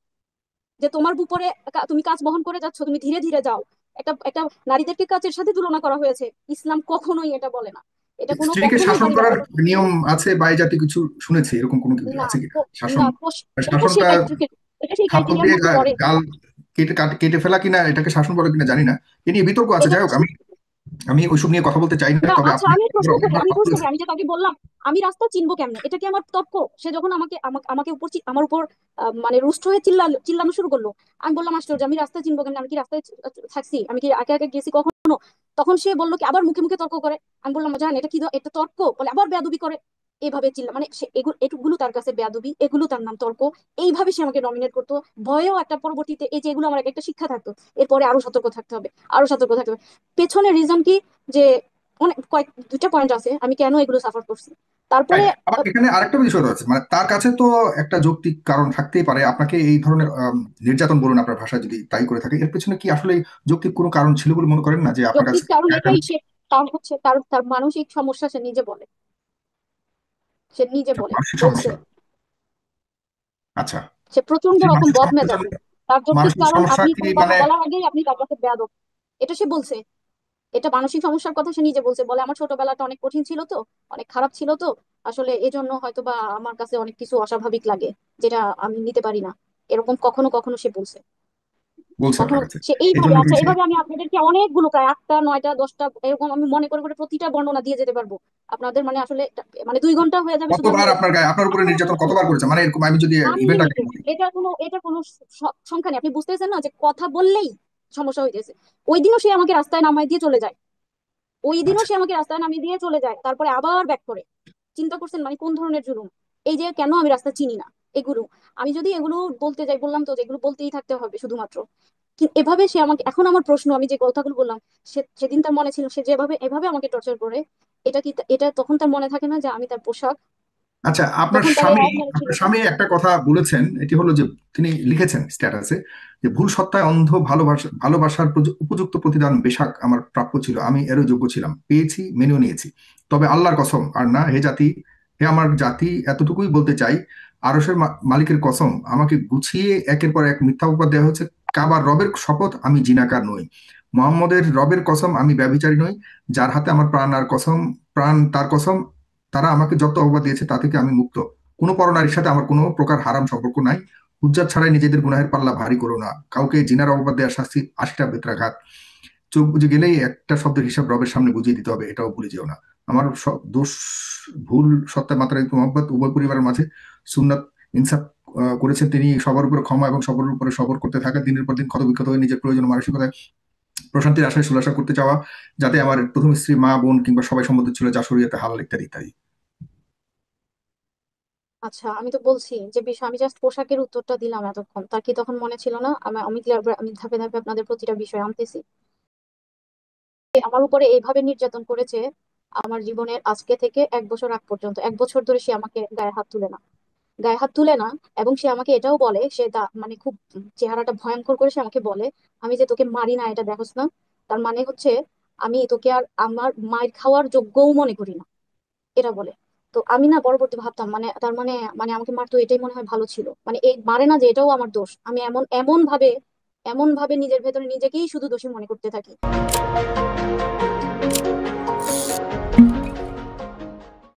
যে তোমার উপরে তুমি কাজ বহন করে যাচ্ছ, তুমি ধীরে ধীরে যাও। একটা একটা নারীদেরকে কাজের সাথে তুলনা করা হয়েছে। ইসলাম কখনোই এটা বলে না। এটা কোনো স্ত্রীকে কখনোই শাসন নারীরা করার বলে নিয়ম আছে বা এই জাতীয় কিছু শুনেছি, এরকম কোনো কিছু না। আছে কিনা? কো- শাসন, না, এটা সেই শাসনটা এটা সেই থাপ্পড় ক্রাইটেরিয়ার দিয়ে মধ্যে পড়ে। গাল কেটে কেটে ফেলা কিনা, এটাকে শাসন বলে কিনা জানি না। এ নিয়ে বিতর্ক আছে, এটা যাই হোক, আমি আমি ওইসব নিয়ে কথা বলতে চাই না, না, তবে আচ্ছা, আপনি আমি প্রশ্ন করি, অনেকবার আমি কথা প্রশ্ন করি, বলেছেন। আমি যে তাকে বললাম আমি রাস্তা চিনবো কেমনে, এটা কি আমার তর্ক? সে যখন আমাকে আমাকে আমাকে উপর আমার উপর মানে রুষ্ট হয়ে চিল্লানো শুরু করলো, আমি বললাম আশ্চর্য, আমি রাস্তা চিনবো কেমনে? আমি কি রাস্তায় থাকছি? আমি কি একা একা গেছি কখনো? তখন সে বললো কি, আবার মুখে মুখে তর্ক করে। আমি বললাম জান, এটা কি এটা তর্ক? বলে আবার বেয়াদবি করে। এইভাবে মানে সে এগুলো তার কাছে বেয়াদবি, এগুলো তার নাম তর্ক। এইভাবে সে আমাকে ডমিনেট করতো। ভয়েও একটা পরবর্তীতে, এই যে এগুলো আমার একটা শিক্ষা থাকতো, এরপরে আরো সতর্ক থাকতে হবে, আরো সতর্ক থাকতে হবে। পেছনে রিজন কি? যে অনেক দুইটা পয়েন্ট আছে আমি কেন এগুলো সাফার করছি। তারপরে রাইট, আবার এখানে আরেকটা বিষয় আছে, মানে তার কাছে তো একটা যৌক্তিক কারণ থাকতেই পারে আপনাকে এই ধরনের নির্যাতন, বলুন আপনার ভাষায় যদি তাই করে থাকে, এর পেছনে কি আসলে যৌক্তিক কোনো কারণ ছিল বলে মনে করেন না, যে আপনার কাছে যৌক্তিক কারণ একটা এটাই, সে তার হচ্ছে তার তার মানসিক সমস্যা, সে নিজে বলে, সে নিজে বলে মানসিক বলছে। সমস্যা? আচ্ছা, সে প্রচন্ড সেই রকম মানসিক সমস্যার জন্য, বদমেজাজি। তার যৌক্তিক মানসিক কারণ সমস্যা আপনি কি কোনো কথা মানে? বলার আগেই আপনি তার কাছে বেয়াদব, এটা সে বলছে। এটা মানসিক সমস্যার কথা সে নিজে বলছে, বলে আমার ছোটবেলাটা অনেক কঠিন ছিল তো, অনেক খারাপ ছিল তো, আসলে এজন্য হয়তো বা আমার কাছে অনেক কিছু অস্বাভাবিক লাগে, যেটা আমি নিতে পারি না। এরকম কখনো কখনো সে বলছে। বলছে কখনো আপনার কাছে সে এই এইভাবে, জন্য কি আচ্ছা, সে এইভাবে আমি আপনাদেরকে অনেকগুলো, প্রায় 8টা 9টা 10টা এরকম আমি মনে করে করে প্রতিটা বর্ণনা দিয়ে যেতে পারবো আপনাদের, মানে আসলে মানে 2 ঘন্টা হয়ে যাবে শুধু আমি কতবার আপনার গায়ে, আপনার উপরে নির্যাতন এত কতবার করেছে, মানে এরকম আমি যদি ইভেন্ট আগে আনলিমিটেড। বলি। এটা কোনো সংখ্যা নেই। আপনি বুঝতেছেন না যে কথা বললেই সমস্যা হইতেছে? ওই দিনও সে আমাকে রাস্তায় নামায় দিয়ে চলে যায়। ওই দিনও আচ্ছা, সে আমাকে রাস্তায় নামিয়ে দিয়ে চলে যায়, তারপরে আবার ব্যাক করে। চিন্তা করছেন মানে কোন ধরনের জুলুম? এই যে কেন আমি রাস্তা চিনি না, এগুলো আমি যদি এগুলো বলতে যাই, বললাম তো যে এগুলো বলতেই থাকতে হবে শুধুমাত্র। এভাবে সে আমাকে, এখন আমার প্রশ্ন, আমি যে কথাগুলো বললাম, সেদিন তার মনে ছিল সে যেভাবে এভাবে আমাকে টর্চার করে, এটা কি এটা তখন তার মনে থাকে না যে আমি তার পোশাক? আচ্ছা, আপনার তখন তার এই স্বামী, অহংকার ছিল আপনার না? স্বামী একটা কথা বলেছেন, এটি হলো যে তিনি লিখেছেন স্ট্যাটাসে যে ভুল সত্তায় অন্ধ ভালোবাসা, ভালোবাসার উপযুক্ত প্রতিদান বেশাক আমার প্রাপ্য ছিল, আমি এরও যোগ্য ছিলাম, পেয়েছি, মেনেও নিয়েছি। তবে আল্লাহর কসম আর না, হে জাতি, হে আমার জাতি, এতটুকুই বলতে চাই, আরশের মালিকের কসম, আমাকে গুছিয়ে একের পর এক মিথ্যা উপহার দেওয়া হচ্ছে। কাবার রবের শপথ, আমি জিনাকার নই। মোহাম্মদের রবের কসম, আমি ব্যভিচারী নই। যার হাতে আমার প্রাণ আর কসম, প্রাণ তার কসম, তারা আমাকে যত অপবাদ দিয়েছে তা থেকে আমি মুক্ত। কোনো পরনারীর সাথে আমার কোনো প্রকার হারাম সম্পর্ক নাই। হুজ্জাত ছাড়াই নিজেদের গুনাহের পাল্লা ভারী করো না। কাউকে জিনার অপবাদ দেওয়ার শাস্তি 80টা বেত্রাঘাত। চোখ বুজে গেলেই একটা শব্দের হিসাব রবের সামনে বুঝিয়ে দিতে হবে, এটাও ভুলে যেও না। আমার দোষ, ভুল, সত্তা মাত্রা মোহাম্মদ উভয় পরিবারের মাঝে সুন্নাত ইনসাফ করেছেন তিনি, সবার উপরে ক্ষমা এবং সবার উপরে সবর করতে থাকা, দিনের পর দিন ক্ষতবিক্ষত হয়ে নিজের প্রয়োজন মানসিকতায় প্রশান্তির আশায় সুলাসা করতে চাওয়া, যাতে আমার প্রথম স্ত্রী, মা, বোন কিংবা সবাই সম্বন্ধ ছিল যা শরীয়তে হালাল, ইত্যাদি ইত্যাদি। আচ্ছা, আমি তো বলছি যে বিষয়, আমি জাস্ট পোশাকের উত্তরটা দিলাম এতক্ষণ, তার কি তখন মনে ছিল না? আমি আমি আমি ধাপে ধাপে আপনাদের প্রতিটা বিষয় আনতেছি। আমার উপরে এইভাবে নির্যাতন করেছে আমার জীবনের আজকে থেকে 1 বছর আগ পর্যন্ত। 1 বছর ধরে সে আমাকে গায়ে হাত তুলে না, গায়ে হাত তুলে না। এবং সে আমাকে এটাও বলে, সে মানে খুব চেহারাটা ভয়ঙ্কর করে সে আমাকে বলে, আমি যে তোকে মারি না এটা দেখোস না, তার মানে হচ্ছে আমি তোকে আর আমার মায়ের খাওয়ার যোগ্যও মনে করি না, এটা বলে। তো আমি না পরবর্তী ভাবতাম, মানে তার মানে, মানে আমাকে মারতো এটাই মনে হয় ভালো ছিল, মানে এই মারে না যে এটাও আমার দোষ। আমি এমন এমন ভাবে নিজের ভেতরে নিজেকেই শুধু দোষী মনে করতে থাকি।